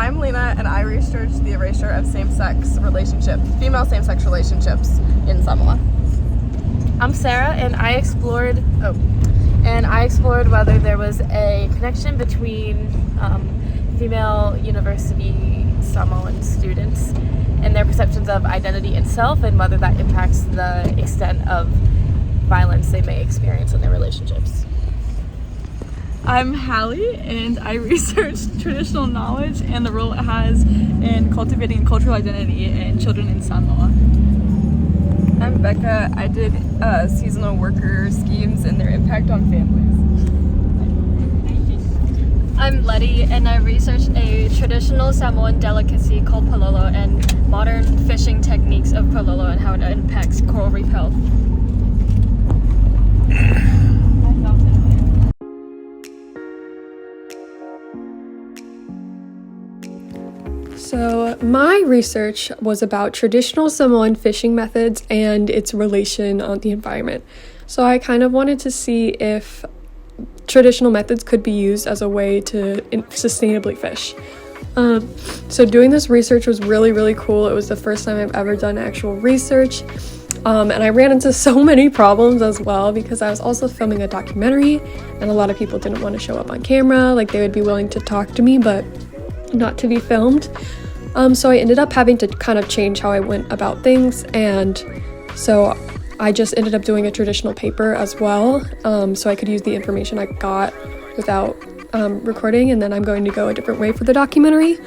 I'm Lena, and I researched the erasure of female same-sex relationships in Samoa. I'm Sarah, and I explored whether there was a connection between female university Samoan students and their perceptions of identity and self, and whether that impacts the extent of violence they may experience in their relationships. I'm Hallie, and I researched traditional knowledge and the role it has in cultivating cultural identity in children in Samoa. I'm Becca. I did seasonal worker schemes and their impact on families. I'm Letty, and I researched a traditional Samoan delicacy called pololo and modern fishing techniques of pololo and how it impacts coral reef health. So my research was about traditional Samoan fishing methods and its relation on the environment. So I kind of wanted to see if traditional methods could be used as a way to sustainably fish. So doing this research was really, really cool. It was the first time I've ever done actual research. And I ran into so many problems as well because I was also filming a documentary and a lot of people didn't want to show up on camera. Like, they would be willing to talk to me, but not to be filmed. So I ended up having to kind of change how I went about things, and so I just ended up doing a traditional paper as well, so I could use the information I got without recording, and then I'm going to go a different way for the documentary.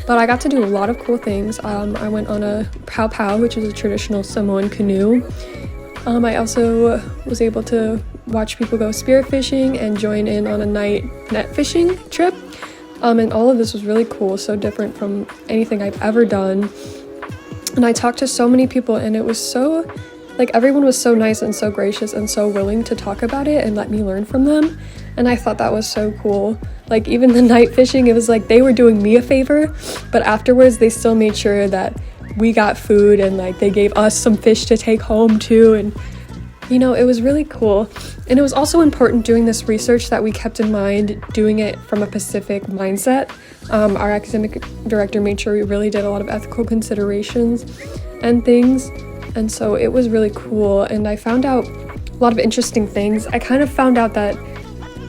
But I got to do a lot of cool things. I went on a pau pau, which is a traditional Samoan canoe. I also was able to watch people go spearfishing and join in on a night net fishing trip. And all of this was really cool, so different from anything I've ever done. And I talked to so many people, and it was so, everyone was so nice and so gracious and so willing to talk about it and let me learn from them. And I thought that was so cool. Even the night fishing, it was like they were doing me a favor, but afterwards they still made sure that we got food, and they gave us some fish to take home too. And it was really cool. And it was also important doing this research that we kept in mind doing it from a Pacific mindset. Our academic director made sure we really did a lot of ethical considerations and things. And so it was really cool. And I found out a lot of interesting things. I kind of found out that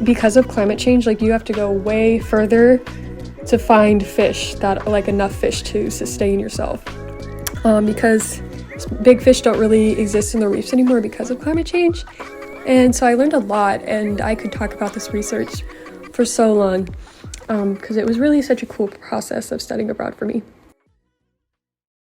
because of climate change, you have to go way further to find fish that enough fish to sustain yourself. Because big fish don't really exist in the reefs anymore because of climate change. And so I learned a lot, and I could talk about this research for so long because it was really such a cool process of studying abroad for me.